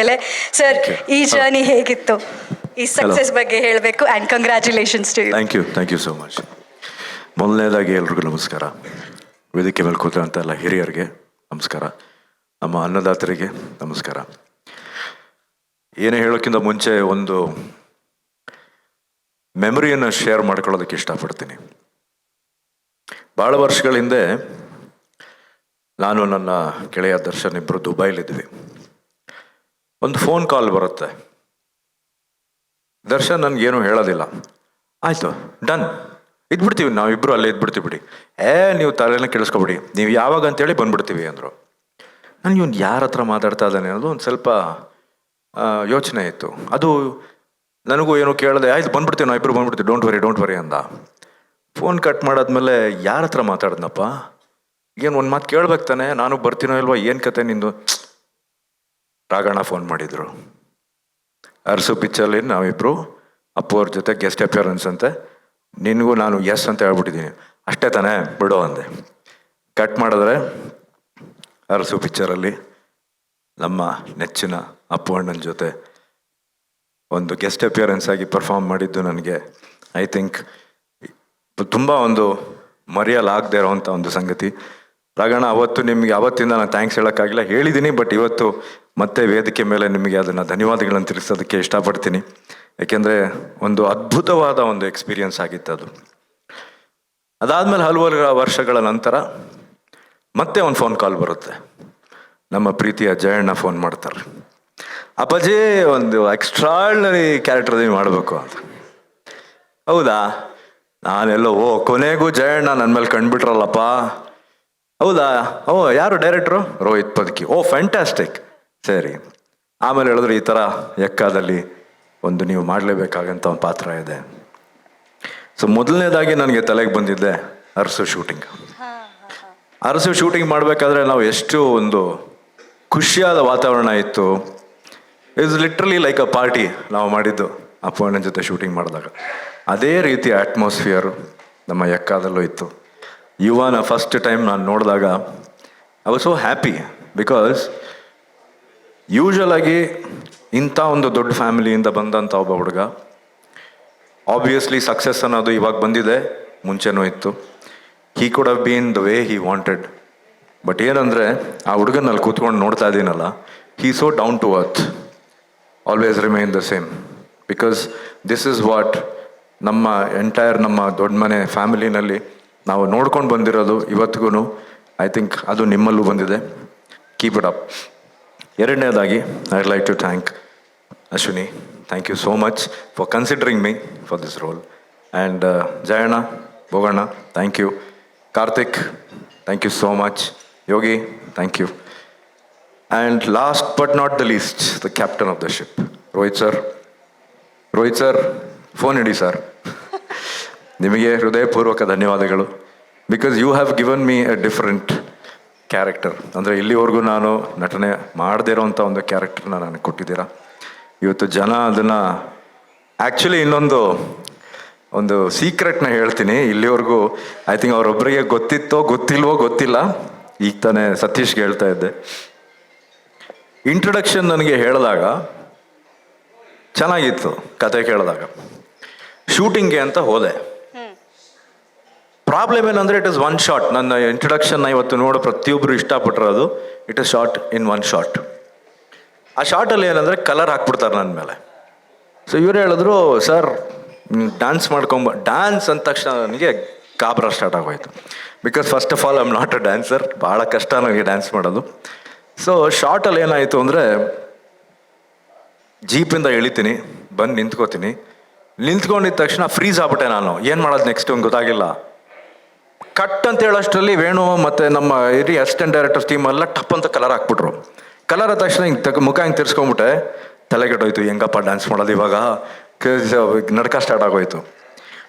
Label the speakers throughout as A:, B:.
A: ಮೇಲೆ. ಸರ್, ಈ ಜರ್ನಿ ಹೇಗಿತ್ತು? ಈ ಸಕ್ಸಸ್ ಬಗ್ಗೆ ಹೇಳಬೇಕು. And congratulations to you.
B: Thank you so much. ಮೊದಲನೇದಾಗಿ ಎಲ್ರಿಗೂ ನಮಸ್ಕಾರ. ವೇದಿಕೆ ಮೇಲೆ ಕೂತಿರೋಂಥ ಎಲ್ಲ ಹಿರಿಯರಿಗೆ ನಮಸ್ಕಾರ. ನಮ್ಮ ಅನ್ನದಾತರಿಗೆ ನಮಸ್ಕಾರ. ಏನೇ ಹೇಳೋಕ್ಕಿಂತ ಮುಂಚೆ ಒಂದು ಮೆಮೊರಿಯನ್ನು ಶೇರ್ ಮಾಡ್ಕೊಳ್ಳೋದಕ್ಕೆ ಇಷ್ಟಪಡ್ತೀನಿ. ಭಾಳ ವರ್ಷಗಳ ಹಿಂದೆ ನಾನು ನನ್ನ ಗೆಳೆಯ ದರ್ಶನ್ ಇಬ್ಬರು ದುಬೈಲಿದ್ವಿ. ಒಂದು ಫೋನ್ ಕಾಲ್ ಬರುತ್ತೆ. ದರ್ಶನ್ ನನಗೇನು ಹೇಳೋದಿಲ್ಲ. ಆಯಿತು, ಡನ್, ಇದ್ಬಿಡ್ತೀವಿ ನಾವಿಬ್ಬರು ಅಲ್ಲೇ ಇದ್ಬಿಡ್ತೀವಿ ಬಿಡಿ. ನೀವು ತಲೆನ ಕೇಳಿಸ್ಕೊಬಿಡಿ, ನೀವು ಯಾವಾಗ ಅಂತೇಳಿ ಬಂದ್ಬಿಡ್ತೀವಿ ಅಂದರು. ನನಗೆ ಇವ್ನು ಯಾರ ಹತ್ರ ಮಾತಾಡ್ತಾ ಇದ್ದಾನೆ ಅನ್ನೋದು ಒಂದು ಸ್ವಲ್ಪ ಯೋಚನೆ ಇತ್ತು. ಅದು ನನಗೂ ಏನೋ ಕೇಳಿದೆ. ಆಯ್ತು ಬಂದ್ಬಿಡ್ತೀವಿ, ನಾವಿಬ್ಬರು ಬಂದ್ಬಿಡ್ತೀವಿ, ಡೋಂಟ್ ವರಿ ಅಂದ. ಫೋನ್ ಕಟ್ ಮಾಡಾದ್ಮೇಲೆ ಯಾರ ಹತ್ರ ಮಾತಾಡ್ದನಪ್ಪ, ಏನು ಒಂದು ಮಾತು ಕೇಳ್ಬೇಕು ತಾನೆ, ನಾನು ಬರ್ತೀನೋ ಇಲ್ವಾ, ಏನು ಕತೆ ನಿಂದು? ರಾಘಣ್ಣ ಫೋನ್ ಮಾಡಿದರು. ಅರಸು ಪಿಕ್ಚರ್ಲಿ ನಾವಿಬ್ಬರು ಅಪ್ಪು ಅವ್ರ ಜೊತೆ ಗೆಸ್ಟ್ ಅಪಿಯರೆನ್ಸ್ ಅಂತೆ, ನಿನಗೂ ನಾನು ಎಸ್ ಅಂತ ಹೇಳ್ಬಿಟ್ಟಿದ್ದೀನಿ, ಅಷ್ಟೇ ತಾನೇ ಬಿಡೋ ಅಂದೆ. ಕಟ್ ಮಾಡಿದ್ರೆ ಅರಸು ಪಿಕ್ಚರಲ್ಲಿ ನಮ್ಮ ನೆಚ್ಚಿನ ಅಪ್ಪು ಅಣ್ಣನ ಜೊತೆ ಒಂದು ಗೆಸ್ಟ್ ಅಪಿಯರೆನ್ಸ್ ಆಗಿ ಪರ್ಫಾರ್ಮ್ ಮಾಡಿದ್ದು ನನಗೆ ಐ ಥಿಂಕ್ ತುಂಬ ಒಂದು ಮರೆಯಲಾಗದೇ ಇರೋವಂಥ ಒಂದು ಸಂಗತಿ. ರಾಘಣ್ಣ, ಅವತ್ತು ನಿಮಗೆ ಅವತ್ತಿಂದ ನಾನು ಥ್ಯಾಂಕ್ಸ್ ಹೇಳೋಕ್ಕಾಗಿಲ್ಲ, ಹೇಳಿದ್ದೀನಿ, ಬಟ್ ಇವತ್ತು ಮತ್ತೆ ವೇದಿಕೆ ಮೇಲೆ ನಿಮಗೆ ಅದನ್ನು ಧನ್ಯವಾದಗಳನ್ನು ತಿಳಿಸೋದಕ್ಕೆ ಇಷ್ಟಪಡ್ತೀನಿ. ಯಾಕೆಂದರೆ ಒಂದು ಅದ್ಭುತವಾದ ಒಂದು ಎಕ್ಸ್ಪೀರಿಯನ್ಸ್ ಆಗಿತ್ತು ಅದು. ಅದಾದಮೇಲೆ ಹಲವಾರು ವರ್ಷಗಳ ನಂತರ ಮತ್ತೆ ಒಂದು ಫೋನ್ ಕಾಲ್ ಬರುತ್ತೆ. ನಮ್ಮ ಪ್ರೀತಿಯ ಜಯಣ್ಣ ಫೋನ್ ಮಾಡ್ತಾರೆ. ಅಪ್ಪಾಜಿ, ಒಂದು ಎಕ್ಸ್ಟ್ರಾರ್ಡಿನರಿ ಕ್ಯಾರೆಕ್ಟರ್ ನೀವು ಮಾಡಬೇಕು ಅಂತ. ಹೌದಾ? ನಾನೆಲ್ಲೋ ಕೊನೆಗೂ ಜಯಣ್ಣ ನನ್ನ ಮೇಲೆ ಕಂಡುಬಿಟ್ರಲ್ಲಪ್ಪ. ಹೌದಾ? ಯಾರು ಡೈರೆಕ್ಟ್ರು? ರೋಹಿತ್ ಪದಕಿ. ಫ್ಯಾಂಟಾಸ್ಟಿಕ್. ಸರಿ. ಆಮೇಲೆ ಹೇಳಿದ್ರು, ಈ ಥರ ಎಕ್ಕಾದಲ್ಲಿ ಒಂದು ನೀವು ಮಾಡಲೇಬೇಕಾಗಂತ ಒಂದು ಪಾತ್ರ ಇದೆ. ಸೊ ಮೊದಲನೇದಾಗಿ ನನಗೆ ತಲೆಗೆ ಬಂದಿದ್ದೆ ಅರಸು ಶೂಟಿಂಗ್. ಅರಸು ಶೂಟಿಂಗ್ ಮಾಡಬೇಕಾದ್ರೆ ನಾವು ಎಷ್ಟು ಒಂದು ಖುಷಿಯಾದ ವಾತಾವರಣ ಇತ್ತು. It's literally like a party ನಾವು ಮಾಡಿದ್ದು ಅಪ್ಪು ಅಣ್ಣನ ಜೊತೆ ಶೂಟಿಂಗ್ ಮಾಡಿದಾಗ. ಅದೇ ರೀತಿಯ ಅಟ್ಮಾಸ್ಫಿಯರು ನಮ್ಮ ಎಕ್ಕಾದಲ್ಲೂ ಇತ್ತು. ಯುವನ ಫಸ್ಟ್ ಟೈಮ್ ನಾನು ನೋಡಿದಾಗ I was so happy. Because usual ಆಗಿ ಇಂಥ ಒಂದು ದೊಡ್ಡ ಫ್ಯಾಮಿಲಿಯಿಂದ ಬಂದಂಥ ಒಬ್ಬ ಹುಡುಗ, ಆಬ್ವಿಯಸ್ಲಿ ಸಕ್ಸಸ್ ಅನ್ನೋದು ಇವಾಗ ಬಂದಿದೆ, ಮುಂಚೆನೂ ಇತ್ತು. He could have been the way he wanted. But ಏನಂದರೆ ಆ ಹುಡುಗನಲ್ಲಿ ಕೂತ್ಕೊಂಡು ನೋಡ್ತಾ ಇದ್ದೀನಲ್ಲ, he so down to earth, always remain the same. Because this is what ನಮ್ಮ ನಮ್ಮ ದೊಡ್ಡ ಮನೆ ಫ್ಯಾಮಿಲಿನಲ್ಲಿ ನಾವು ನೋಡ್ಕೊಂಡು ಬಂದಿರೋದು ಇವತ್ತಿಗೂ. ಐ ಥಿಂಕ್ ಅದು ನಿಮ್ಮಲ್ಲೂ ಬಂದಿದೆ. Keep it up. ಎರಡನೇದಾಗಿ I like to thank Ashwini. Thank you so much for considering me for this role. And Jayanna, Bhoganna, thank you. Karthik, thank you so much. Yogi, thank you. And last but not the least, the captain of the ship, Rohit sir, phone ಇಡಿ sir. ನಿಮಗೆ ಹೃದಯಪೂರ್ವಕ ಧನ್ಯವಾದಗಳು. Because you have given me a different character. ಅಂದರೆ ಇಲ್ಲಿವರೆಗೂ ನಾನು ನಟನೆ ಮಾಡದೇ ಇರೋವಂಥ ಒಂದು ಕ್ಯಾರೆಕ್ಟರ್ನ ನನಗೆ ಕೊಟ್ಟಿದ್ದೀರಾ. ಇವತ್ತು ಜನ ಅದನ್ನು ಆ್ಯಕ್ಚುಲಿ ಒಂದು ಸೀಕ್ರೆಟ್ನ ಹೇಳ್ತೀನಿ. ಇಲ್ಲಿವರೆಗೂ ಐ ಥಿಂಕ್ ಅವರೊಬ್ಬರಿಗೆ ಗೊತ್ತಿಲ್ವೋ ಗೊತ್ತಿಲ್ಲ. ಈಗ ತಾನೇ ಸತೀಶ್ಗೆ ಹೇಳ್ತಾ ಇದ್ದೆ. ಇಂಟ್ರೊಡಕ್ಷನ್ ನನಗೆ ಹೇಳಿದಾಗ ಚೆನ್ನಾಗಿತ್ತು, ಕತೆ ಕೇಳಿದಾಗ. ಶೂಟಿಂಗ್ಗೆ ಅಂತ ಹೋದೆ. ಪ್ರಾಬ್ಲಮ್ ಏನಂದರೆ ಇಟ್ ಇಸ್ ಒನ್ ಶಾಟ್. ನನ್ನ ಇಂಟ್ರೊಡಕ್ಷನ್ನ ಇವತ್ತು ನೋಡೋ ಪ್ರತಿಯೊಬ್ಬರು ಇಷ್ಟಪಟ್ಟಿರೋದು it is shot in one shot. ಆ ಶಾರ್ಟಲ್ಲಿ ಏನಂದರೆ ಕಲರ್ ಹಾಕ್ಬಿಡ್ತಾರೆ ನನ್ನ ಮೇಲೆ. ಸೊ ಇವರು ಹೇಳಿದ್ರು, ಸರ್ ಡ್ಯಾನ್ಸ್ ಡ್ಯಾನ್ಸ್ ಅಂದ ತಕ್ಷಣ ನನಗೆ ಗಾಬರ ಸ್ಟಾರ್ಟ್ ಆಗೋಯ್ತು. Because first of all I am not a dancer. ಭಾಳ ಕಷ್ಟ ನನಗೆ ಡ್ಯಾನ್ಸ್ ಮಾಡೋದು. ಸೊ ಶಾರ್ಟಲ್ಲಿ ಏನಾಯಿತು ಅಂದರೆ, ಜೀಪಿಂದ ಇಳಿತೀನಿ, ಬಂದು ನಿಂತ್ಕೊಂಡಿದ್ದ ತಕ್ಷಣ ಫ್ರೀಸ್ ಆಗ್ಬಿಟ್ಟೆ ನಾನು. ಏನು ಮಾಡೋದು ನೆಕ್ಸ್ಟ್ ಗೊತ್ತಾಗಿಲ್ಲ. ಕಟ್ ಅಂತ ಹೇಳೋಷ್ಟರಲ್ಲಿ ವೇಣು ಮತ್ತು ನಮ್ಮ ಹಿರಿಯ ಅಸಿಸ್ಟೆಂಟ್ ಡೈರೆಕ್ಟರ್ಸ್ ಟೀಮ್ ಎಲ್ಲ ಟಪ್ ಅಂತ ಕಲರ್ ಹಾಕ್ಬಿಟ್ರು. ಕಲರ್ ಆದ ತಕ್ಷಣ ಮುಖ ಹಿಂಗೆ ತಿರ್ಸ್ಕೊಂಬಿಟ್ಟೆ. ತಲೆ ಕೆಟ್ಟೋಯ್ತು, ಹೆಂಗಪ್ಪ ಡ್ಯಾನ್ಸ್ ಮಾಡೋದು ಇವಾಗ, ನಡ್ಕ ಸ್ಟಾರ್ಟ್ ಆಗೋಯ್ತು.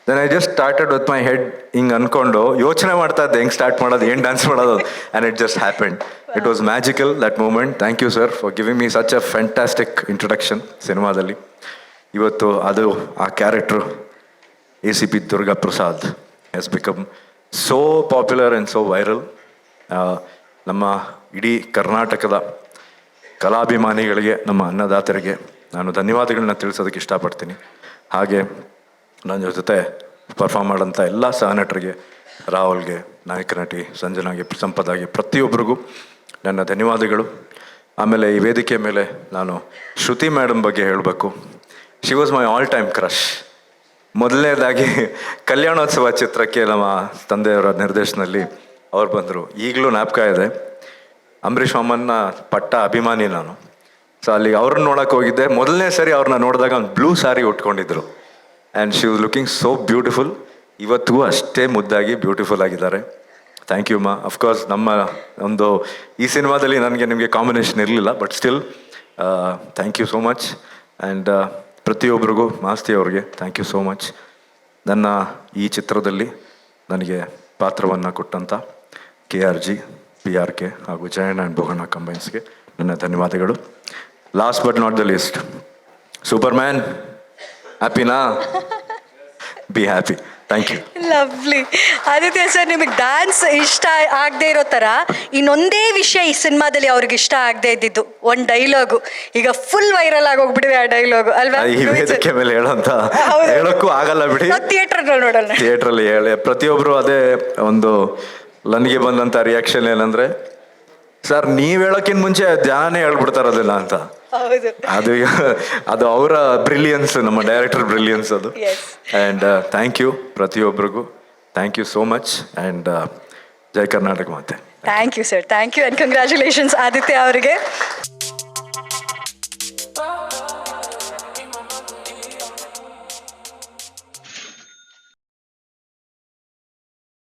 B: Then I just started with my head ಹಿಂಗೆ ಅಂದ್ಕೊಂಡು ಯೋಚನೆ ಮಾಡ್ತಾ ಇದ್ದೆ ಹೆಂಗೆ ಸ್ಟಾರ್ಟ್ ಮಾಡೋದು, ಏನು ಡ್ಯಾನ್ಸ್ ಮಾಡೋದು. And it just happened. It was magical that moment. Thank you sir for giving me such a fantastic introduction ಸಿನಿಮಾದಲ್ಲಿ. ಇವತ್ತು ಅದು ಆ character ACP Durga Prasad has become so popular and so viral. ನಮ್ಮ ಇಡೀ ಕರ್ನಾಟಕದ ಕಲಾಭಿಮಾನಿಗಳಿಗೆ, ನಮ್ಮ ಅನ್ನದಾತರಿಗೆ ನಾನು ಧನ್ಯವಾದಗಳನ್ನ ತಿಳಿಸೋದಕ್ಕೆ ಇಷ್ಟಪಡ್ತೀನಿ. ಹಾಗೆ ನನ್ನ ಜೊತೆ ಪರ್ಫಾರ್ಮ್ ಮಾಡೋಂಥ ಎಲ್ಲ ಸಹನಟರಿಗೆ, ರಾಹುಲ್ಗೆ, ನಾಯಕ ನಟಿ ಸಂಜನಾಗೆ, ಸಂಪದಾಗೆ, ಪ್ರತಿಯೊಬ್ಬರಿಗೂ ನನ್ನ ಧನ್ಯವಾದಗಳು. ಆಮೇಲೆ ಈ ವೇದಿಕೆ ಮೇಲೆ ನಾನು ಶ್ರುತಿ ಮೇಡಮ್ ಬಗ್ಗೆ ಹೇಳಬೇಕು. She was my all time crush. ಮೊದಲನೇದಾಗಿ ಕಲ್ಯಾಣೋತ್ಸವ ಚಿತ್ರಕ್ಕೆ ನಮ್ಮ ತಂದೆಯವರ ನಿರ್ದೇಶನದಲ್ಲಿ ಅವ್ರು ಬಂದರು. ಈಗಲೂ ಜ್ಞಾಪಕ ಇದೆ. ಅಂಬರೀಷ್ ಮಾಮನ್ನ ಪಟ್ಟ ಅಭಿಮಾನಿ ನಾನು. ಸೊ ಅಲ್ಲಿ ಅವ್ರನ್ನ ನೋಡೋಕೆ ಹೋಗಿದ್ದೆ. ಮೊದಲನೇ ಸರಿ ಅವ್ರನ್ನ ನೋಡಿದಾಗ ಒಂದು ಬ್ಲೂ ಸ್ಯಾರಿ ಉಟ್ಕೊಂಡಿದ್ರು. And she was looking so beautiful. ಇವತ್ತಿಗೂ ಅಷ್ಟೇ ಮುದ್ದಾಗಿ ಬ್ಯೂಟಿಫುಲ್ ಆಗಿದ್ದಾರೆ. ಥ್ಯಾಂಕ್ ಯು ಮಾ. ಅಫ್ಕೋರ್ಸ್ ನಮ್ಮ ಒಂದು ಈ ಸಿನಿಮಾದಲ್ಲಿ ನನಗೆ ನಿಮಗೆ ಕಾಂಬಿನೇಷನ್ ಇರಲಿಲ್ಲ, but still thank you so much. And ಪ್ರತಿಯೊಬ್ಬರಿಗೂ, ಮಾಸ್ತಿ ಅವ್ರಿಗೆ ಥ್ಯಾಂಕ್ ಯು ಸೋ ಮಚ್. ನನ್ನ ಈ ಚಿತ್ರದಲ್ಲಿ ನನಗೆ ಪಾತ್ರವನ್ನು ಕೊಟ್ಟಂಥ KRG, PRK ಹಾಗೂ ಜಯಣ್ಣ ಆ್ಯಂಡ್ ಭೋಗಣ್ಣ ಕಂಬೈನ್ಸ್ಗೆ ನನ್ನ ಧನ್ಯವಾದಗಳು. Last but not the least, superman, ಹ್ಯಾಪಿನಾ? Be happy. Thank you.
A: Lovely. Aditya sir, ನಿಮಗೆ ಡ್ಯಾನ್ಸ್ ಇಷ್ಟ ಆಗದೆ ಇರೋ ಥರ ಇನ್ನೊಂದೇ ವಿಷಯ ಈ ಸಿನಿಮಾದಲ್ಲಿ ಅವ್ರಿಗೆ ಇಷ್ಟ ಆಗದೆ ಇದ್ದಿದ್ದು ಒಂದು ಡೈಲಾಗು. ಈಗ ಫುಲ್ ವೈರಲ್ ಆಗೋಗ್ಬಿಟ್ಟಿದೆ ಆ ಡೈಲಾಗು ಅಲ್ವಾ?
B: ಈ ವೇದಿಕೆ ಮೇಲೆ ಹೇಳೋಕ್ಕೂ ಆಗಲ್ಲ ಬಿಡಿ.
A: ಥಿಯೇಟ್ರಲ್ಲಿ ನೋಡೋಣ.
B: ಥಿಯೇಟ್ರಲ್ಲಿ ಹೇಳಿ ಪ್ರತಿಯೊಬ್ಬರು ಅದೇ ಒಂದು ನನಗೆ ಬಂದಂಥ ರಿಯಾಕ್ಷನ್ ಏನಂದರೆ, ಸರ್ ನೀವು ಹೇಳೋಕ್ಕಿಂತ ಮುಂಚೆ ಧ್ಯಾನೇ ಹೇಳ್ಬಿಡ್ತಾರದಿಲ್ಲ ಅಂತ.
A: ಹೌದು,
B: ಅದು ಅವರ ಬ್ರಿಲಿಯನ್ಸ್, ನಮ್ಮ ಡೈರೆಕ್ಟರ್ ಬ್ರಿಲಿಯನ್ಸ್ ಅದು. ಆ್ಯಂಡ್ ಥ್ಯಾಂಕ್ ಯು ಪ್ರತಿಯೊಬ್ಬರಿಗೂ. Thank you so much. And Jai Karnataka ಮಾತೆ.
A: Thank you sir, thank you and congratulations Aditya ಅವರಿಗೆ.